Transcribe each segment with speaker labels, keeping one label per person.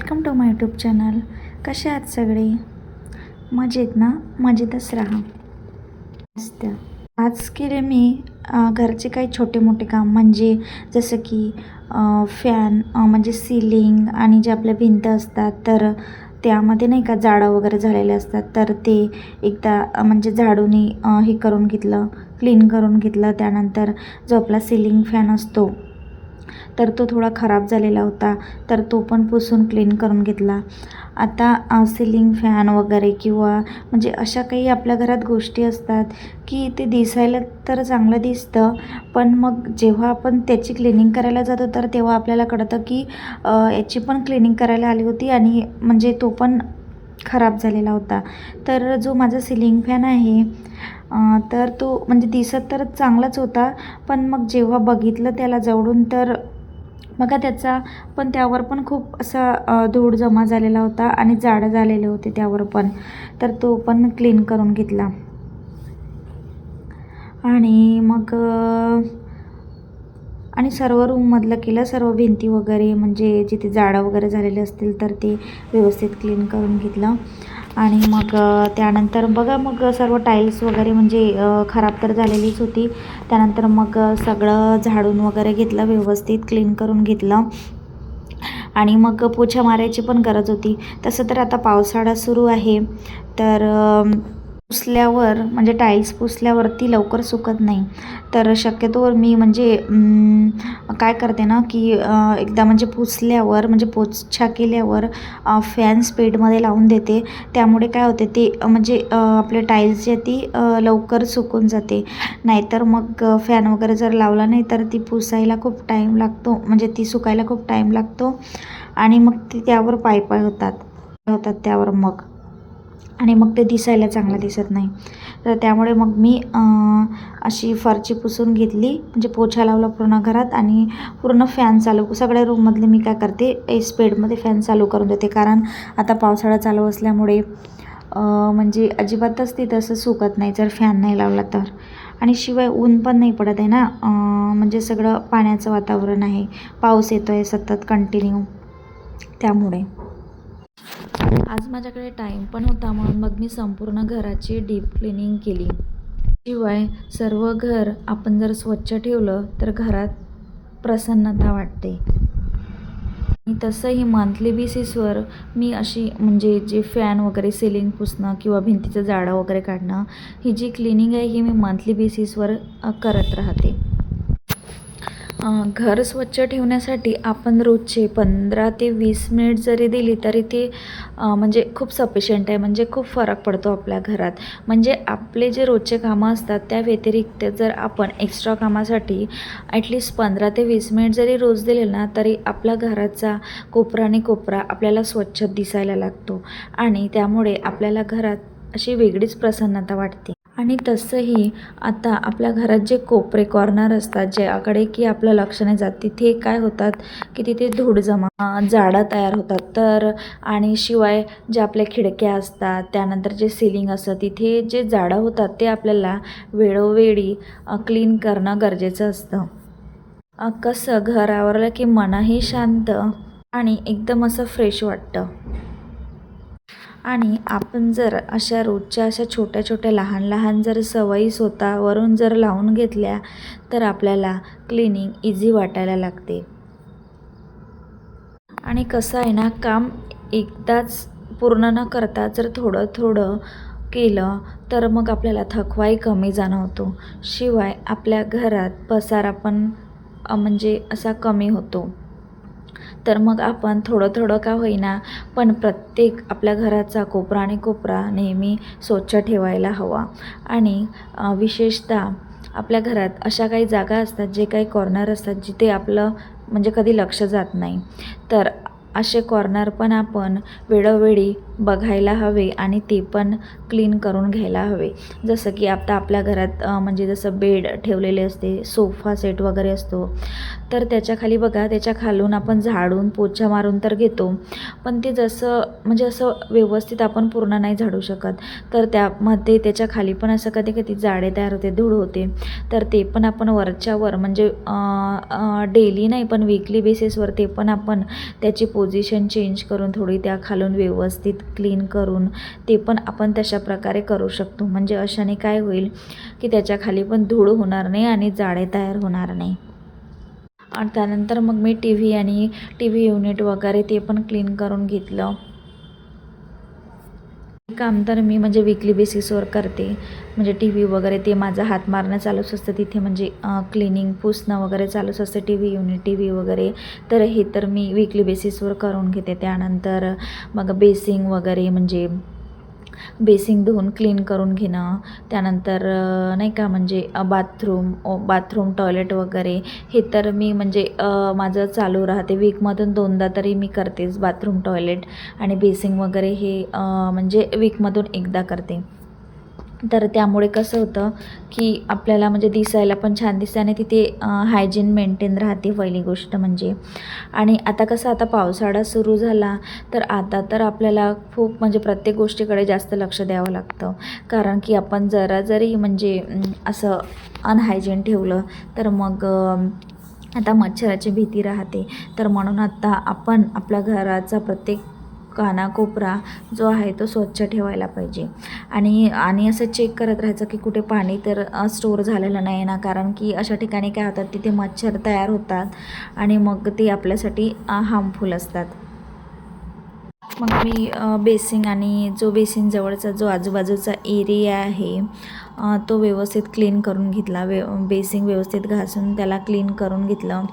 Speaker 1: Welcome to my YouTube channel. कसे आहात सगळे? मजेत ना? मजेतच राहा. मस्त. आज केले मी घरचे काही छोटे मोठे काम, म्हणजे जसं की फॅन, म्हणजे सिलिंग आणि जे आपल्या भिंत असतात, तर त्यामध्ये नाही का जाडं वगैरे झालेले असतात, तर ते एकदा म्हणजे झाडूनी हे करून घेतलं, क्लीन करून घेतलं. त्यानंतर जो आपला सिलिंग फॅन असतो तर तो थोडा खराब झालेला होता, तर तो पण पुसून क्लीन करून घेतला. आता सिलिंग फॅन वगैरे किंवा म्हणजे अशा काही आपल्या घरात गोष्टी असतात की ते दिसायला तर चांगलं दिसतं, पण मग जेव्हा आपण त्याची क्लिनिंग करायला जातो तर तेव्हा आपल्याला कळतं की याची पण क्लिनिंग करायला आली होती आणि म्हणजे तो पण खराब झालेला होता. तर जो माझा सिलिंग फॅन आहे तर तो म्हणजे दिसत तर चांगलाच होता, पण मग जेव्हा बघितलं त्याला जवळून तर बघा त्याचा पण त्यावर पण खूप असा धूळ जमा झालेला होता आणि जाडं झालेले होते त्यावर पण. तर तो पण क्लीन करून घेतला. आणि मग आणि सर्व रूममधलं केलं, सर्व भिंती वगैरे म्हणजे जिथे जाडं वगैरे झालेले असतील तर ते व्यवस्थित क्लीन करून घेतलं. आणि मग त्यानंतर बघा मग सर्व टाईल्स वगैरे म्हणजे खराब तर झालेलीच होती. त्यानंतर मग सगळं झाडून वगैरे घेतलं, व्यवस्थित क्लीन करून घेतलं. आणि मग पोछा मारायची पण गरज होती. तसं तर आता पावसाळा सुरू आहे, तर पुसल्यावर म्हणजे टाईल्स पुसल्यावरती लवकर सुकत नाही. तर शक्यतोवर मी म्हणजे काय करते ना की एकदा म्हणजे पुसल्यावर म्हणजे पोछा केल्यावर फॅन स्पीडमध्ये लावून देते. त्यामुळे काय होते ते म्हणजे आपले टाईल्स जे ती लवकर सुकून जाते. नाहीतर मग फॅन वगैरे जर लावला नाही तर ती पुसायला खूप टाईम लागतो, म्हणजे ती सुकायला खूप टाईम लागतो आणि मग ती त्यावर पाय होतात त्यावर मग, आणि मग ते दिसायला चांगलं दिसत नाही. तर त्यामुळे मग मी अशी फरची पुसून घेतली, म्हणजे पोछा लावला पूर्ण घरात आणि पूर्ण फॅन चालू सगळ्या रूममधले मी काय करते स्पीडमध्ये फॅन चालू करून देते. कारण आता पावसाळा चालू असल्यामुळे म्हणजे अजिबातच ते तसं सुकत नाही जर फॅन नाही लावला तर. आणि शिवाय ऊन पण नाही पडत आहे ना, म्हणजे सगळं पाण्याचं वातावरण आहे, पाऊस येतो आहे सतत कंटिन्यू, त्यामुळे. आज माझ्याकडे टाईम पण होता, म्हणून मग मी संपूर्ण घराची डीप क्लिनिंग केली. शिवाय सर्व घर आपण जर स्वच्छ ठेवलं तर घरात प्रसन्नता वाटते. आणि तसंही मंथली बेसिसवर मी अशी म्हणजे जे फॅन वगैरे सिलिंग पुसणं किंवा भिंतीचं जाडं वगैरे काढणं, ही जी क्लिनिंग आहे ही मी मंथली बेसिसवर करत राहते. घर स्वच्छ ठेवण्यासाठी आपण रोजचे 15 ते 20 मिनिट जरी दिली तरी ते म्हणजे खूप सफिशियंट आहे, म्हणजे खूप फरक पडतो आपल्या घरात. म्हणजे आपले जे रोजचे कामं असतात त्या व्यतिरिक्त जर आपण एक्स्ट्रा कामासाठी ॲटलिस्ट 15 ते 20 मिनिट जरी रोज दिले ना, तरी आपल्या घराचा कोपरा आणि कोपरा आपल्याला स्वच्छ दिसायला लागतो आणि त्यामुळे आपल्याला घरात अशी वेगळीच प्रसन्नता वाटते. आणि तसंही आता आपल्या घरात जे कोपरे कॉर्नर असतात ज्याकडे की आपलं लक्ष नाही जात, तिथे काय होतात की तिथे धूळ जमा जाडं तयार होतात. तर आणि शिवाय ज्या आपल्या खिडक्या असतात, त्यानंतर जे सिलिंग असतं तिथे जे जाडं होतात ते आपल्याला वेळोवेळी क्लीन करणं गरजेचं असतं. कसं घर आवरलं की मनही शांत आणि एकदम असं फ्रेश वाटतं. आणि आपण जर अशा रोजच्या अशा छोट्या छोट्या लहान लहान जर सवयी स्वतःवरून जर लावून घेतल्या तर आपल्याला क्लिनिंग इझी वाटायला लागते. आणि कसं आहे ना, काम एकदाच पूर्ण न करता जर थोडं थोडं केलं तर मग आपल्याला थकवाही कमी जाणवतो. शिवाय आपल्या घरात पसारा पण म्हणजे असा कमी होतो. तर मग आपण थोडं थोडं का होईना पण प्रत्येक आपल्या घराचा कोपरा आणि कोपरा नेहमी स्वच्छ ठेवायला हवा. आणि विशेषतः आपल्या घरात अशा काही जागा असतात, जे काही कॉर्नर असतात जिथे आपलं म्हणजे कधी लक्ष जात नाही, तर असे कॉर्नर पण आपण वेळोवेळी बघायला हवे आणि ते पण क्लीन करून घ्यायला हवे. जसं की आता आपल्या घरात म्हणजे जसं बेड ठेवलेले असते, सोफा सेट वगैरे असतो, तर त्याच्याखाली बघा, त्याच्या खालून आपण झाडून पोछा मारून तर घेतो, पण ते जसं म्हणजे असं व्यवस्थित आपण पूर्ण नाही झाडू शकत. तर त्यामध्ये त्याच्या खाली पण असं कधी कधी जाडे तयार होते, धूळ होते. तर ते पण आपण वरच्यावर म्हणजे डेली नाही पण वीकली बेसिसवर ते पण आपण त्याची पोझिशन चेंज करून थोडी त्या खालून व्यवस्थित क्लीन करून ते पण आपण तशा प्रकारे करू शकतो. म्हणजे अशाने काय होईल की त्याच्या खाली पण धूळ होणार नाही आणि जाडे तयार होणार नाही. आणि त्यानंतर मग मी टी व्ही आणि टी व्ही युनिट वगैरे ते पण क्लीन करून घेतलं. काम तर मी म्हणजे वीकली बेसिसवर करते. म्हणजे टी व्ही वगैरे ते माझा हात मारणं चालूच असतं तिथे, म्हणजे क्लिनिंग पुसणं वगैरे चालूच असतं T V unit T V वगैरे. तर हे तर मी वीकली बेसिसवर करून घेते. त्यानंतर मग बेसिंग वगैरे म्हणजे बेसिंग धुवून क्लीन करून घेणं. त्यानंतर नाही का म्हणजे बाथरूम टॉयलेट वगैरे हे तर मी म्हणजे माझं चालू राहते. वीकमधून 2दा तरी मी करतेच बाथरूम टॉयलेट आणि बेसिंग वगैरे हे म्हणजे वीकमधून 1दा करते. तर त्यामुळे कसं होतं की आपल्याला म्हणजे दिसायला पण छान दिसतं आणि तिथे हायजीन मेंटेन राहते पहिली गोष्ट म्हणजे. आणि आता कसं आता पावसाळा सुरू झाला तर आता तर आपल्याला खूप म्हणजे प्रत्येक गोष्टीकडे जास्त लक्ष द्यावं लागतं. कारण की आपण जरा जरी म्हणजे असं अनहायजीन ठेवलं तर मग आता मच्छराची भीती राहते. तर म्हणून आता आपण आपल्या घराचा प्रत्येक कानाकोपरा जो आहे तो स्वच्छ ठेवायला पाहिजे. आणि असं चेक करत राहायचं की कुठे पाणी तर स्टोअर झालेलं नाही ना, कारण की अशा ठिकाणी काय होतात तिथे मच्छर तयार होतात आणि मग ते आपल्यासाठी हार्मफुल असतात. मग मी बेसिंग आणि जो बेसिन जवळचा जो आजूबाजूचा एरिया आहे तो व्यवस्थित क्लीन करून घेतला. बेसिंग व्यवस्थित घासून त्याला क्लीन करून घेतलं.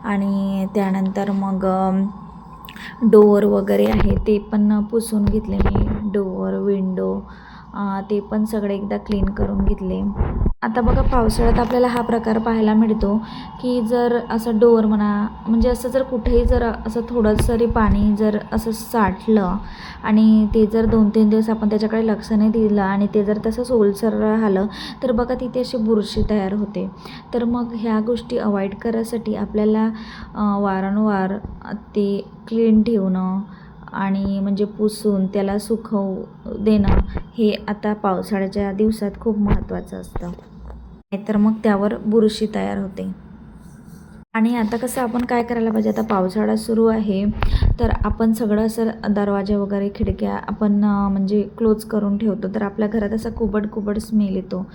Speaker 1: आणि त्यानंतर मग डोअर वगैरे आहे ते पण पुसून घेतले मी. डोअर विंडो ते पण सगळे एकदा क्लीन करून घेतले. आता बघा पावसाळ्यात आपल्याला हा प्रकार पाहायला मिळतो की जर असं डोअर म्हणा म्हणजे असं जर कुठेही जर असं थोडंसं जरी पाणी जर असं साठलं आणि ते जर 2-3 दिवस आपण त्याच्याकडे लक्ष नाही दिलं आणि ते जर तसंच ओलसर राहिलं तर बघा तिथे अशी बुरशी तयार होते. तर मग ह्या गोष्टी अवॉइड करायसाठी आपल्याला वारंवार ते क्लीन ठेवणं आणि म्हणजे पुसून त्याला सुकवू देणं हे आता पावसाळ्याच्या दिवसात खूप महत्त्वाचं असतं. नाहीतर मग त्यावर बुरशी तयार होते. आणि आता कसं आपण काय करायला पाहिजे, आता पावसाळा सुरू आहे तर आपण सगळं असं दरवाजे वगैरे खिडक्या आपण म्हणजे क्लोज करून ठेवतो. तर आपल्या घरात असा कुबट स्मेल येतो.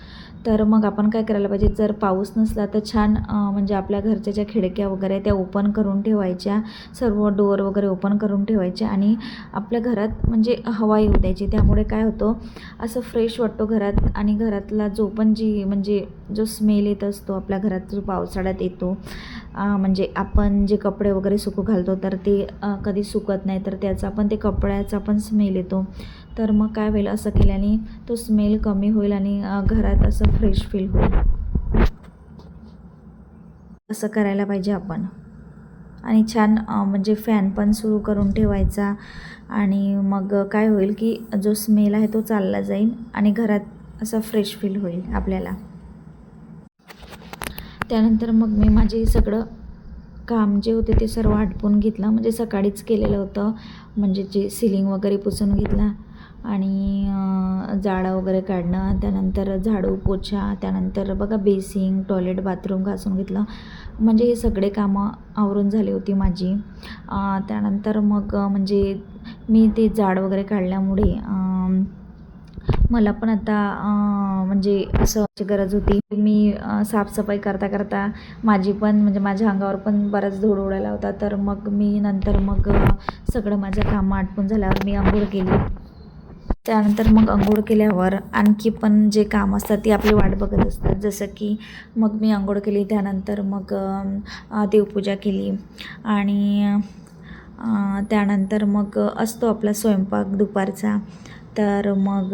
Speaker 1: तर मग आपण काय करायला पाहिजे, जर पाऊस नसला तर छान म्हणजे आपल्या घरच्या ज्या खिडक्या वगैरे त्या ओपन करून ठेवायच्या, सर्व डोअर वगैरे ओपन करून ठेवायच्या आणि आपल्या घरात म्हणजे हवा येऊ द्यायची. त्यामुळे काय होतं असं फ्रेश वाटतो घरात आणि घरातला जो पण म्हणजे जो स्मेल येत असतो आपल्या घरात जो पावसाळ्यात येतो म्हणजे आपण जे कपडे वगैरे सुकू घालतो तर ते कधी सुकत नाही तर त्याचा पण ते कपड्याचा पण स्मेल येतो. तर मग काय होईल असं केल्याने तो स्मेल कमी होईल आणि घरात असं फ्रेश फील होईल. असं करायला पाहिजे आपण. आणि छान म्हणजे फॅन पण सुरू करून ठेवायचा आणि मग काय होईल की जो स्मेल आहे तो चालला जाईल आणि घरात असं फ्रेश फील होईल आपल्याला. त्यानंतर मग मी माझे सगळं काम जे होते ते सर्व आटपून घेतलं. म्हणजे सकाळीच केलेलं होतं, म्हणजे जे सिलिंग वगैरे पुसून घेतला आणि जाळं वगैरे काढणं, त्यानंतर झाडू पोछा, त्यानंतर बघा बेसिंग टॉयलेट बाथरूम घासून घेतलं. म्हणजे हे सगळे कामं आवरून झाली होती माझी. त्यानंतर मग म्हणजे मी ते झाड वगैरे काढल्यामुळे मला पण आता म्हणजे असं गरज होती. मी साफसफाई करता माझी पण म्हणजे माझ्या अंगावर पण बराच धूळ उडाला होता. तर मग मी नंतर मग सगळं माझं कामं आटपून झाल्यावर मी अंघोळ केली. त्यानंतर मग अंघोळ केल्यावर आणखी पण जे काम असतात ती आपली वाट बघत असतात. जसं की मग मी अंघोळ केली, त्यानंतर मग देवपूजा केली आणि त्यानंतर मग असतो आपला स्वयंपाक दुपारचा. तर मग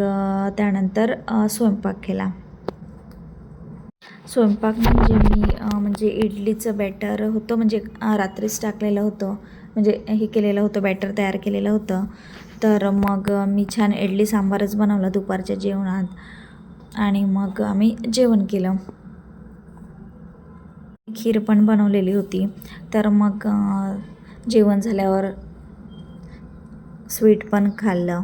Speaker 1: त्यानंतर स्वयंपाक केला. स्वयंपाक म्हणजे मी म्हणजे इडलीचं बॅटर होतं, म्हणजे रात्रीच टाकलेलं होतं, म्हणजे हे केलेलं होतं, बॅटर तयार केलेलं होतं. तर मग मी छान इडली सांबारच बनवला दुपारच्या जेवणात आणि मग आम्ही जेवण केलं. खीर पण बनवलेली होती. तर मग जेवण झाल्यावर स्वीट पण खाल्लं.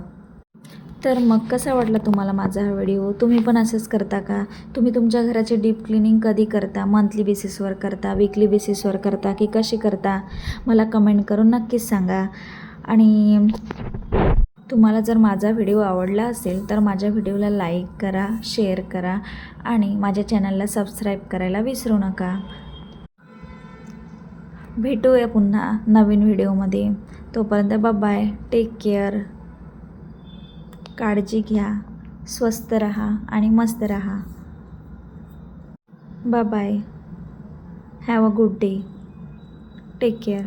Speaker 1: तर मग कसा वाटला तुम्हाला माझा हा व्हिडिओ? तुम्ही पण असंच करता का? तुम्ही तुमच्या घराचे डीप क्लिनिंग कधी करता? मंथली बेसिसवर करता, वीकली बेसिसवर करता की कशी करता? मला कमेंट करून नक्कीच सांगा. आणि तुम्हाला जर माझा व्हिडिओ आवडला असेल तर माझ्या व्हिडिओला लाईक करा, शेअर करा आणि माझ्या चॅनलला सबस्क्राईब करायला विसरू नका. भेटूया पुन्हा नवीन व्हिडिओमध्ये. तोपर्यंत बाय, टेक केअर, काळजी घ्या, स्वस्त रहा आणि मस्त रहा. Bye, have a good day, take care.